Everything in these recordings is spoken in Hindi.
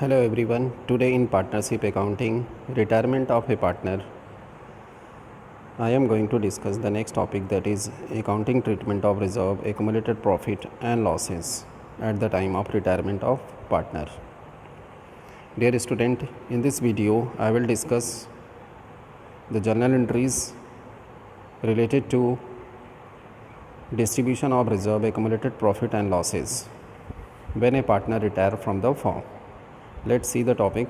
Hello everyone. Today in partnership accounting, retirement of a partner, I am going to discuss the next topic, that is accounting treatment of reserve, accumulated profit and losses at the time of retirement of partner. Dear student, in this video I will discuss the journal entries related to distribution of reserve, accumulated profit and losses when a partner retire from the firm. Let's see the topic.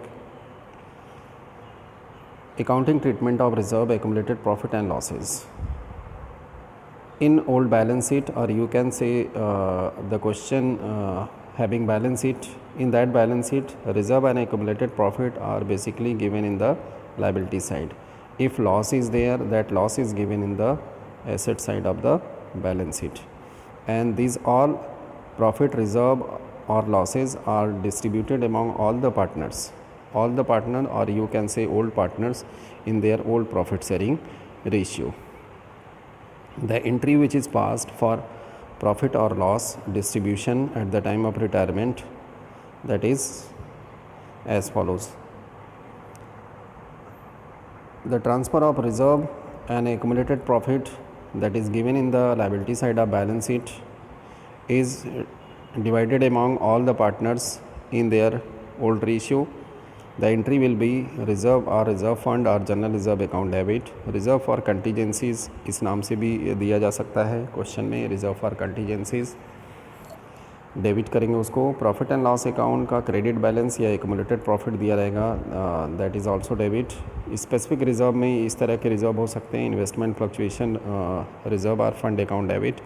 Accounting treatment of reserve, accumulated profit and losses. In old balance sheet, or you can say the question having balance sheet, in that balance sheet reserve and accumulated profit are basically given in the liability side. If loss is there, that loss is given in the asset side of the balance sheet, and these all profit, reserve or losses are distributed among all the partners, or you can say old partners, in their old profit sharing ratio. The entry which is passed for profit or loss distribution at the time of retirement, that is as follows. The transfer of reserve and accumulated profit that is given in the liability side of balance sheet is divided among all the partners in their old ratio. The entry will be reserve or reserve fund और general reserve account debit. Reserve for contingencies इस नाम से भी दिया जा सकता है क्वेश्चन में. रिजर्व फॉर कंटीजेंसीज डेबिट करेंगे उसको. प्रॉफिट एंड लॉस अकाउंट का क्रेडिट बैलेंस या एक्यूमुलेटेड प्रॉफिट दिया रहेगा, that is also debit. Specific reserve में इस तरह के रिजर्व हो सकते हैं: इन्वेस्टमेंट फ्लक्चुएशन रिजर्व और fund account debit,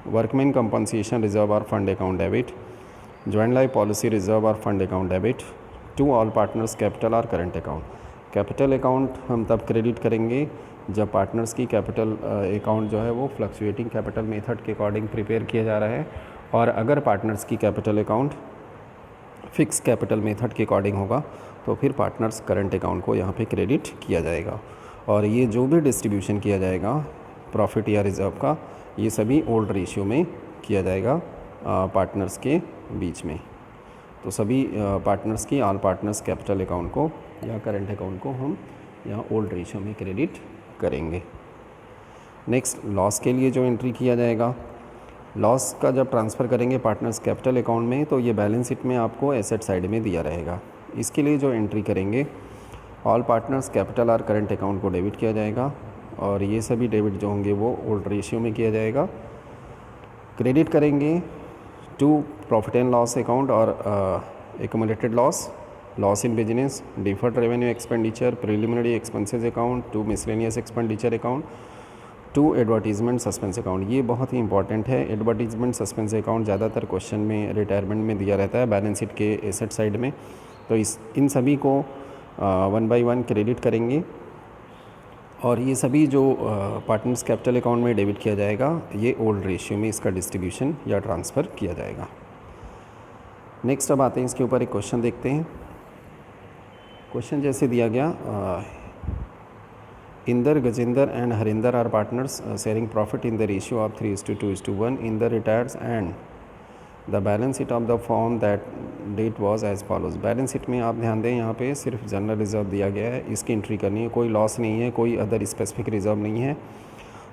workman compensation reserve और fund account debit, joint life policy reserve और fund account debit. To all partners capital और करंट अकाउंट. कैपिटल अकाउंट हम तब क्रेडिट करेंगे जब पार्टनर्स की कैपिटल अकाउंट जो है वो फ्लक्चुएटिंग कैपिटल मेथड के अकॉर्डिंग प्रिपेयर किया जा रहा है, और अगर पार्टनर्स की capital account fix capital method के अकॉर्डिंग होगा तो फिर पार्टनर्स करंट अकाउंट को यहाँ पे क्रेडिट किया जाएगा. और ये जो भी डिस्ट्रीब्यूशन किया जाएगा प्रॉफिट या रिजर्व का, ये सभी ओल्ड रेशियो में किया जाएगा पार्टनर्स के बीच में. तो सभी पार्टनर्स की, ऑल पार्टनर्स कैपिटल अकाउंट को या करंट अकाउंट को हम यहाँ ओल्ड रेशियो में क्रेडिट करेंगे. नेक्स्ट, लॉस के लिए जो एंट्री किया जाएगा, लॉस का जब ट्रांसफ़र करेंगे पार्टनर्स कैपिटल अकाउंट में तो ये बैलेंस शीट में आपको एसेट साइड में दिया रहेगा. इसके लिए जो एंट्री करेंगे, ऑल पार्टनर्स कैपिटल और करंट अकाउंट को डेबिट किया जाएगा, और ये सभी डेबिट जो होंगे वो ओल्ड रेशियो में किया जाएगा. क्रेडिट करेंगे to profit and loss account और accumulated loss, loss in business, deferred revenue expenditure, preliminary expenses account, to miscellaneous expenditure account, to advertisement suspense account. ये बहुत ही इंपॉर्टेंट है. एडवर्टीजमेंट सस्पेंस अकाउंट ज़्यादातर क्वेश्चन में रिटायरमेंट में दिया रहता है बैलेंस शीट के एसेट साइड में. तो इन सभी को वन बाय वन क्रेडिट करेंगे, और ये सभी जो पार्टनर्स कैपिटल अकाउंट में डेबिट किया जाएगा, ये ओल्ड रेशियो में इसका डिस्ट्रीब्यूशन या ट्रांसफ़र किया जाएगा. नेक्स्ट अब आते हैं इसके ऊपर एक क्वेश्चन देखते हैं. क्वेश्चन जैसे दिया गया, Inder, Gajendra and Harinder are partners sharing profit in the ratio of 3:2:1. Inder retires and the balance sheet of the firm that date was as follows. Balance sheet में आप ध्यान दें, यहाँ पे सिर्फ जनरल रिजर्व दिया गया है, इसकी एंट्री करनी है. कोई लॉस नहीं है, कोई अदर स्पेसिफिक रिजर्व नहीं है,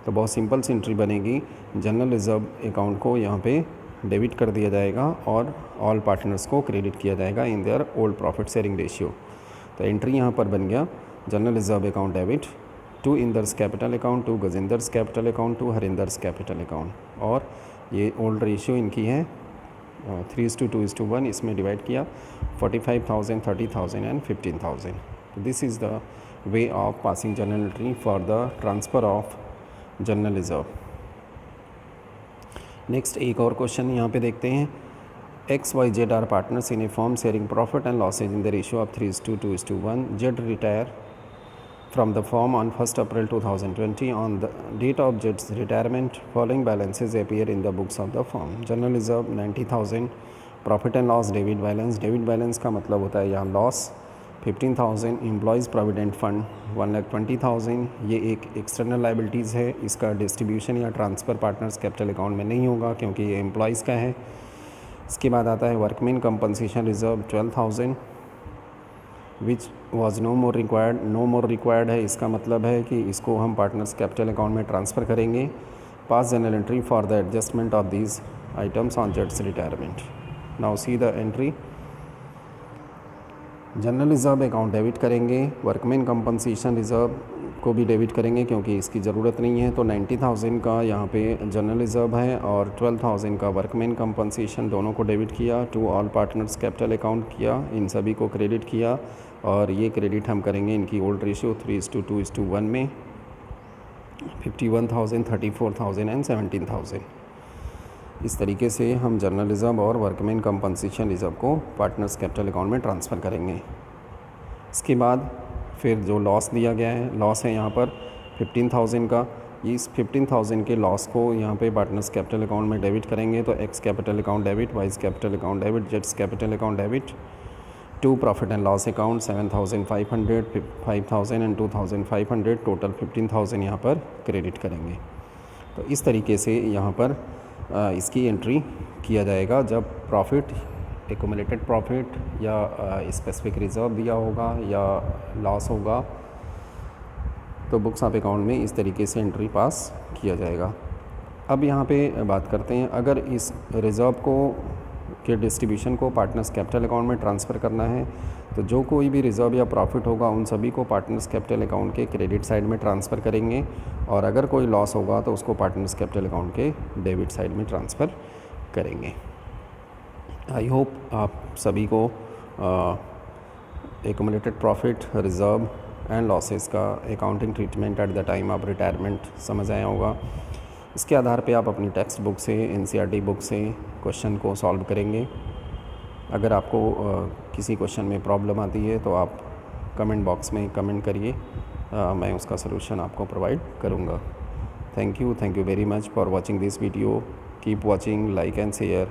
तो बहुत सिंपल सी एंट्री बनेगी. जनरल रिजर्व अकाउंट को यहाँ पे डेबिट कर दिया जाएगा और ऑल पार्टनर्स को क्रेडिट किया जाएगा in their old profit sharing ratio. तो एंट्री यहाँ पर बन गया general reserve account debit to Inder's capital account, to Gajender's capital account, to Harinder's capital account. और ये ओल्ड रेशियो इनकी है 3:2:1. इसमें डिवाइड किया 45,000, 30,000 and 15,000. This is the way of passing general entry for the transfer of general reserve. Next एक और क्वेश्चन यहाँ पे देखते हैं. XYZ are partners in a firm sharing profit and losses in the ratio of 3:2:1. Z retire from the firm on 1st April 2020. On the date of Z's retirement, following balances appear in the books of the firm. General reserve 90,000, profit and loss debit balance. Debit balance का मतलब होता है यहाँ loss 15,000, एम्प्लॉयज़ प्रोविडेंट फंड 1,20,000. ये एक एक्सटर्नल लाइबिलिटीज़ है, इसका डिस्ट्रीब्यूशन या ट्रांसफ़र पार्टनर्स कैपिटल अकाउंट में नहीं होगा क्योंकि ये एम्प्लॉयज़ का है. इसके बाद आता है workman compensation reserve 12,000, which was no more required है, इसका मतलब है कि इसको हम पार्टनर्स कैपिटल अकाउंट में ट्रांसफ़र करेंगे। Pass journal entry for the adjustment of these items on Jet's retirement. Now see the entry. General reserve account debit करेंगे, वर्कमैन कंपनसेशन रिज़र्व को भी डेबिट करेंगे क्योंकि इसकी ज़रूरत नहीं है। तो 90,000 का यहाँ पे जनरल रिज़र्व है और 12,000 का वर्कमैन कंपनसेशन, दोनों को डेबिट किया। To all partners capital account किया, इन सभी को क्रेडिट किया और ये क्रेडिट हम करेंगे इनकी ओल्ड रेशियो 3:2:1 में 51,000, 34,000 एंड 17,000। इस तरीके से हम जनरल रिज़र्व और वर्कमैन कंपनसेशन रिज़र्व को पार्टनर्स कैपिटल अकाउंट में ट्रांसफ़र करेंगे। इसके बाद फिर जो लॉस दिया गया है, लॉस है यहाँ पर 15,000 का। इस 15,000 के लॉस को यहाँ पे पार्टनर्स कैपिटल अकाउंट में डेबिट करेंगे। तो X capital account debit, Y's capital account debit, जेड्स capital account debit, to profit and loss account 7,500, 5,000 and 2,500, total 15,000 यहाँ पर क्रेडिट करेंगे। तो इस तरीके से यहाँ पर इसकी एंट्री किया जाएगा जब प्रॉफिट, एक्यूमुलेटेड प्रॉफिट या स्पेसिफिक रिज़र्व दिया होगा या लॉस होगा, तो बुक्स ऑफ अकाउंट में इस तरीके से एंट्री पास किया जाएगा। अब यहाँ पे बात करते हैं, अगर इस रिज़र्व को के डिस्ट्रीब्यूशन को पार्टनर्स कैपिटल अकाउंट में ट्रांसफ़र करना है तो जो कोई भी रिज़र्व या प्रॉफिट होगा उन सभी को पार्टनर्स कैपिटल अकाउंट के क्रेडिट साइड में ट्रांसफ़र करेंगे और अगर कोई लॉस होगा तो उसको पार्टनर्स कैपिटल अकाउंट के डेबिट साइड में ट्रांसफ़र करेंगे। आई होप आप सभी को accumulated profit, reserve and losses का accounting treatment at the time of retirement समझ आया होगा। इसके आधार पे आप अपनी टेक्स्ट बुक से, एनसीईआरटी बुक से क्वेश्चन को सॉल्व करेंगे। अगर आपको किसी क्वेश्चन में प्रॉब्लम आती है तो आप कमेंट बॉक्स में कमेंट करिए, मैं उसका सलूशन आपको प्रोवाइड करूँगा। Thank you very much for watching this video. Keep watching, like and share.